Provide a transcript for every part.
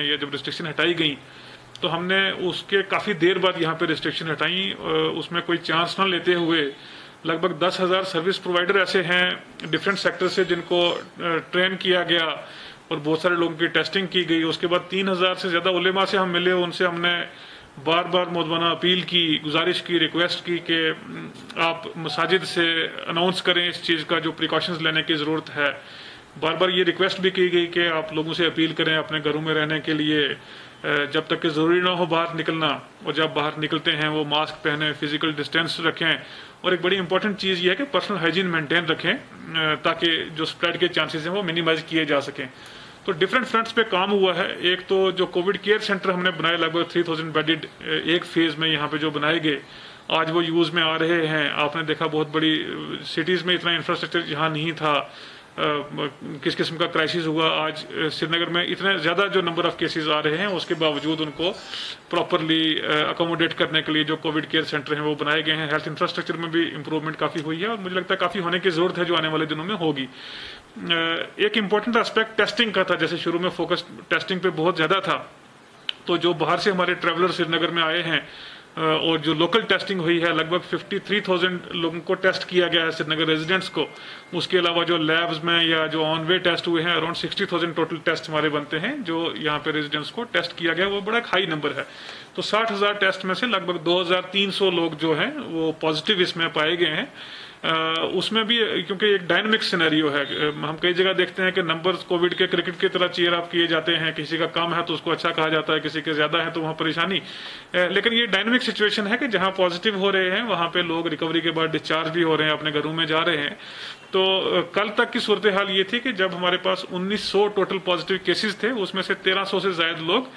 या जब रिस्ट्रिक्शन हटाई गई तो हमने उसके काफ़ी देर बाद यहाँ पे रिस्ट्रिक्शन हटाई। उसमें कोई चांस ना लेते हुए लगभग 10,000 सर्विस प्रोवाइडर ऐसे हैं डिफरेंट सेक्टर से जिनको ट्रेन किया गया और बहुत सारे लोगों की टेस्टिंग की गई। उसके बाद 3,000 से ज़्यादा उलेमा से हम मिले, उनसे हमने बार बार मुद्दमाना अपील की, गुजारिश की, रिक्वेस्ट की कि आप मसाजिद से अनाउंस करें इस चीज़ का जो प्रिकॉशंस लेने की ज़रूरत है। बार बार ये रिक्वेस्ट भी की गई कि आप लोगों से अपील करें अपने घरों में रहने के लिए, जब तक कि ज़रूरी ना हो बाहर निकलना, और जब बाहर निकलते हैं वो मास्क पहने, फिजिकल डिस्टेंस रखें, और एक बड़ी इंपॉर्टेंट चीज़ ये है कि पर्सनल हाइजीन मेंटेन रखें ताकि जो स्प्रेड के चांसेस हैं वो मिनिमाइज किए जा सकें। तो डिफरेंट फ्रंट्स पे काम हुआ है। एक तो जो कोविड केयर सेंटर हमने बनाए लगभग 3,000 बेडेड एक फेज में यहाँ पे जो बनाए गए, आज वो यूज़ में आ रहे हैं। आपने देखा बहुत बड़ी सिटीज़ में इतना इंफ्रास्ट्रक्चर यहाँ नहीं था, किस किस्म का क्राइसिस हुआ। आज श्रीनगर में इतने ज़्यादा जो नंबर ऑफ केसेस आ रहे हैं उसके बावजूद उनको प्रॉपरली अकोमोडेट करने के लिए जो कोविड केयर सेंटर हैं वो बनाए गए हैं। हेल्थ इंफ्रास्ट्रक्चर में भी इंप्रूवमेंट काफ़ी हुई है और मुझे लगता है काफ़ी होने की ज़रूरत है जो आने वाले दिनों में होगी। एक इम्पॉर्टेंट एस्पेक्ट टेस्टिंग का था, जैसे शुरू में फोकस टेस्टिंग पे बहुत ज़्यादा था, तो जो बाहर से हमारे ट्रैवलर श्रीनगर में आए हैं और जो लोकल टेस्टिंग हुई है लगभग 53,000 लोगों को टेस्ट किया गया है श्रीनगर रेजिडेंट्स को। उसके अलावा जो लैब्स में या जो ऑन वे टेस्ट हुए हैं अराउंड 60,000 टोटल टेस्ट हमारे बनते हैं जो यहाँ पे रेजिडेंट्स को टेस्ट किया गया, वो बड़ा हाई नंबर है। तो 60,000 टेस्ट में से लगभग 2,300 लोग जो हैं वो पॉजिटिव इसमें पाए गए हैं। उसमें भी क्योंकि एक डायनामिक सिनेरियो है, हम कई जगह देखते हैं कि नंबर्स कोविड के क्रिकेट की तरह चीयर अप किए जाते हैं, किसी का कम है तो उसको अच्छा कहा जाता है, किसी के ज्यादा है तो वहाँ परेशानी। लेकिन ये डायनामिक सिचुएशन है कि जहाँ पॉजिटिव हो रहे हैं वहाँ पे लोग रिकवरी के बाद डिस्चार्ज भी हो रहे हैं, अपने घरों में जा रहे हैं। तो कल तक की सूरत हाल ये थी कि जब हमारे पास 1900 टोटल पॉजिटिव केसेस थे, उसमें से 1300 से ज्यादा लोग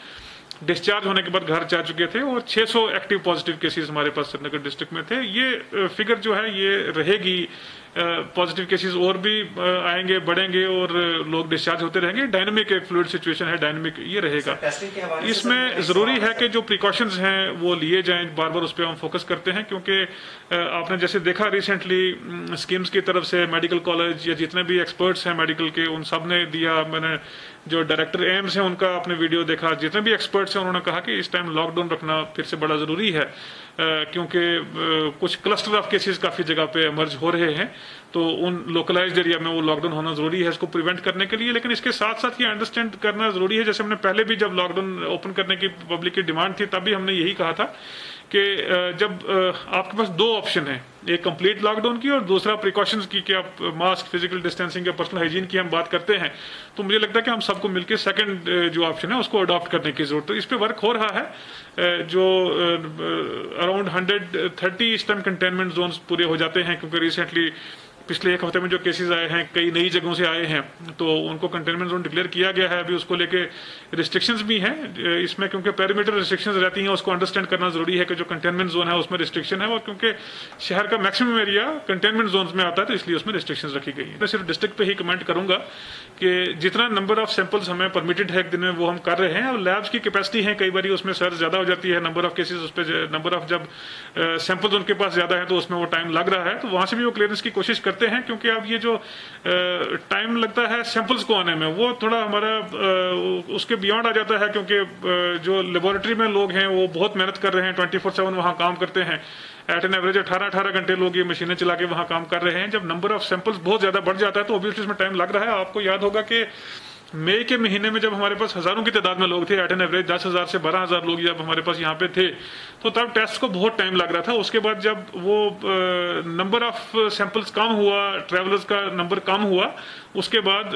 डिस्चार्ज होने के बाद घर जा चुके थे और 600 एक्टिव पॉजिटिव केसेस हमारे पास श्रीनगर डिस्ट्रिक्ट में थे। ये फिगर जो है ये रहेगी, पॉजिटिव केसेस और भी आएंगे, बढ़ेंगे और लोग डिस्चार्ज होते रहेंगे। डायनामिक एक फ्लूइड सिचुएशन है, डायनामिक ये रहेगा। इसमें जरूरी है कि जो प्रिकॉशंस हैं वो लिए जाएं, बार बार उस पर हम फोकस करते हैं क्योंकि आपने जैसे देखा रिसेंटली स्कीम्स की तरफ से मेडिकल कॉलेज या जितने भी एक्सपर्ट्स हैं मेडिकल के उन सब ने दिया। मैंने जो डायरेक्टर एम्स है उनका आपने वीडियो देखा, जितने भी एक्सपर्ट्स हैं उन्होंने कहा कि इस टाइम लॉकडाउन रखना फिर से बड़ा जरूरी है क्योंकि कुछ क्लस्टर ऑफ केसेस काफी जगह पे इमर्ज हो रहे हैं, तो उन लोकलाइज्ड एरिया में वो लॉकडाउन होना जरूरी है इसको प्रिवेंट करने के लिए। लेकिन इसके साथ साथ ये अंडरस्टैंड करना जरूरी है, जैसे हमने पहले भी जब लॉकडाउन ओपन करने की पब्लिक की डिमांड थी तब भी हमने यही कहा था कि जब आपके पास दो ऑप्शन है, एक कंप्लीट लॉकडाउन की और दूसरा प्रिकॉशंस की कि आप मास्क, फिजिकल डिस्टेंसिंग या पर्सनल हाइजीन की हम बात करते हैं, तो मुझे लगता है कि हम सबको मिलकर सेकंड जो ऑप्शन है उसको अडॉप्ट करने की जरूरत है। इस पे वर्क हो रहा है। जो अराउंड 130 इस टाइम कंटेनमेंट जोन्स पूरे हो जाते हैं क्योंकि रिसेंटली पिछले एक हफ्ते में जो केसेस आए हैं कई नई जगहों से आए हैं तो उनको कंटेनमेंट जोन डिक्लेयर किया गया है। अभी उसको लेके रिस्ट्रिक्शंस भी हैं इसमें, क्योंकि पेरीमीटर रिस्ट्रिक्शंस रहती हैं, उसको अंडरस्टैंड करना जरूरी है कि जो कंटेनमेंट जोन है उसमें रिस्ट्रिक्शन है, और क्योंकि शहर का मैक्सिमम एरिया कंटेनमेंट जोन में आता है तो इसलिए उसमें रिस्ट्रिक्शंस रखी गई है। मैं सिर्फ डिस्ट्रिक्ट पे ही कमेंट करूंगा कि जितना नंबर ऑफ सैंपल्स हमें परमिटेड है एक दिन में वो हम कर रहे हैं, और लैब्स की कैपेसिटी है कई बार उसमें सर्च ज्यादा हो जाती है, नंबर ऑफ केसेस उस पर नंबर ऑफ जब सैंपल्स उनके पास ज्यादा है तो उसमें वो टाइम लग रहा है, तो वहां से भी वो क्लियरेंस की कोशिश करते हैं क्योंकि अब ये जो टाइम लगता है सैंपल्स को आने में वो थोड़ा हमारा उसके बियॉन्ड आ जाता है क्योंकि जो लेबोरेटरी में लोग हैं वो बहुत मेहनत कर रहे हैं, 24/7 वहां काम करते हैं। एट एन एवरेज 18 घंटे लोग ये मशीनें चला के वहां काम कर रहे हैं। जब नंबर ऑफ सैंपल्स बहुत ज्यादा बढ़ जाता है तो ऑब्वियसली इसमें टाइम लग रहा है। आपको याद होगा कि मई के महीने में जब हमारे पास हजारों की तादाद में लोग थे, एट एन एवरेज 10,000 से 12,000 लोग जब हमारे पास यहाँ पे थे, तो तब टेस्ट को बहुत टाइम लग रहा था। उसके बाद जब वो नंबर ऑफ सैंपल्स कम हुआ, ट्रैवलर्स का नंबर कम हुआ, उसके बाद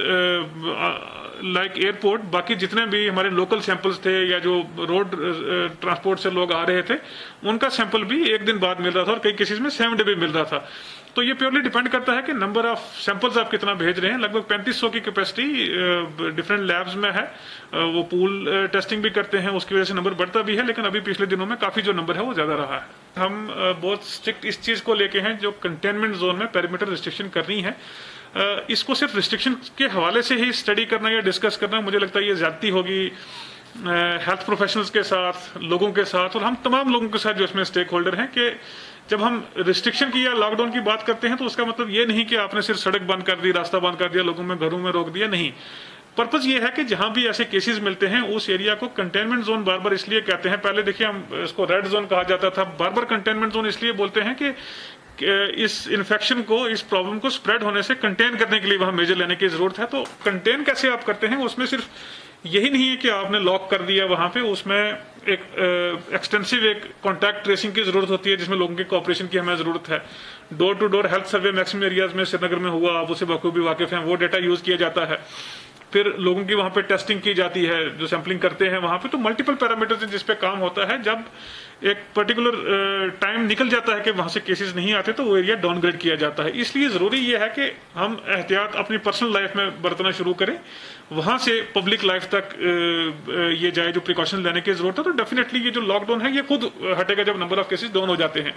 लाइक एयरपोर्ट बाकी जितने भी हमारे लोकल सैंपल्स थे या जो रोड ट्रांसपोर्ट से लोग आ रहे थे उनका सैंपल भी एक दिन बाद मिल रहा था और कई केसेस में 7 डे भी मिल रहा था। तो ये प्योरली डिपेंड करता है कि नंबर ऑफ सैंपल्स आप कितना भेज रहे हैं। लगभग 3500 की कैपेसिटी डिफरेंट लैब्स में है, वो पूल टेस्टिंग भी करते हैं, उसकी वजह से नंबर बढ़ता भी है, लेकिन अभी पिछले दिनों में काफी जो नंबर है वो ज्यादा रहा है। हम बहुत स्ट्रिक्ट इस चीज को लेके हैं जो कंटेनमेंट जोन में पेरीमीटर रिस्ट्रिक्शन करनी है। इसको सिर्फ रिस्ट्रिक्शन के हवाले से ही स्टडी करना या डिस्कस करना मुझे लगता है ये ज्यादती होगी हेल्थ प्रोफेशनल्स के साथ, लोगों के साथ और हम तमाम लोगों के साथ जो इसमें स्टेक होल्डर हैं कि जब हम रिस्ट्रिक्शन की या लॉकडाउन की बात करते हैं तो उसका मतलब ये नहीं कि आपने सिर्फ सड़क बंद कर दी, रास्ता बंद कर दिया, लोगों में घरों में रोक दिया, नहीं। पर्पज ये है कि जहां भी ऐसे केसेस मिलते हैं उस एरिया को कंटेनमेंट जोन बार बार इसलिए कहते हैं, पहले देखिए हम इसको रेड जोन कहा जाता था, बार बार कंटेनमेंट जोन इसलिए बोलते हैं कि इस इन्फेक्शन को, इस प्रॉब्लम को स्प्रेड होने से कंटेन करने के लिए वहां मेजर लेने की जरूरत है। तो कंटेन कैसे आप करते हैं, उसमें सिर्फ यही नहीं है कि आपने लॉक कर दिया वहां पे, उसमें एक एक्सटेंसिव एक कॉन्टैक्ट ट्रेसिंग की जरूरत होती है जिसमें लोगों के कोऑपरेशन की हमें जरूरत है। Door to door health survey maximum areas में श्रीनगर में हुआ, आप उसे बखूबी वाकिफ हैं, वो डेटा यूज किया जाता है। फिर लोगों की वहां पे टेस्टिंग की जाती है, जो सैंपलिंग करते हैं वहां पे, तो मल्टीपल पैरामीटर्स हैं जिस पे काम होता है। जब एक पर्टिकुलर टाइम निकल जाता है कि वहां से केसेस नहीं आते तो वो एरिया डाउनग्रेड किया जाता है। इसलिए जरूरी ये है कि हम एहतियात अपनी पर्सनल लाइफ में बरतना शुरू करें, वहां से पब्लिक लाइफ तक ये जाए जो प्रिकॉशन लेने की जरूरत है। तो डेफिनेटली ये जो लॉकडाउन है ये खुद हटेगा जब नंबर ऑफ केसेस डाउन हो जाते हैं।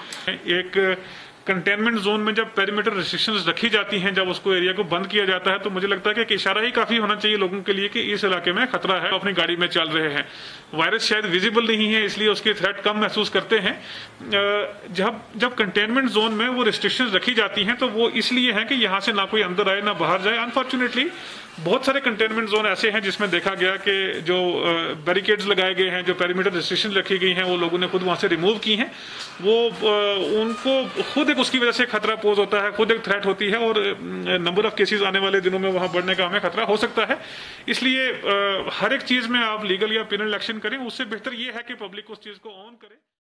एक कंटेनमेंट जोन में जब पेरीमीटर रिस्ट्रिक्शंस रखी जाती हैं, जब उसको एरिया को बंद किया जाता है, तो मुझे लगता है कि इशारा ही काफी होना चाहिए लोगों के लिए कि इस इलाके में खतरा है, अपनी गाड़ी में चल रहे हैं। वायरस शायद विजिबल नहीं है इसलिए उसकी थ्रेट कम महसूस करते हैं। जब कंटेनमेंट जोन में वो रिस्ट्रिक्शंस रखी जाती हैं तो वो इसलिए है कि यहाँ से ना कोई अंदर आए ना बाहर जाए। अनफॉर्चुनेटली बहुत सारे कंटेनमेंट जोन ऐसे हैं जिसमें देखा गया कि जो बैरिकेड्स लगाए गए हैं, जो पेरीमीटर रिस्ट्रिक्शन रखी गई हैं, वो लोगों ने खुद वहां से रिमूव की हैं। वो उनको खुद एक उसकी वजह से खतरा पोज होता है, खुद एक थ्रेट होती है और नंबर ऑफ केसेस आने वाले दिनों में वहां बढ़ने का हमें खतरा हो सकता है। इसलिए हर एक चीज में आप लीगल या पेनल एक्शन करें, उससे बेहतर ये है कि पब्लिक उस चीज को ऑन करे।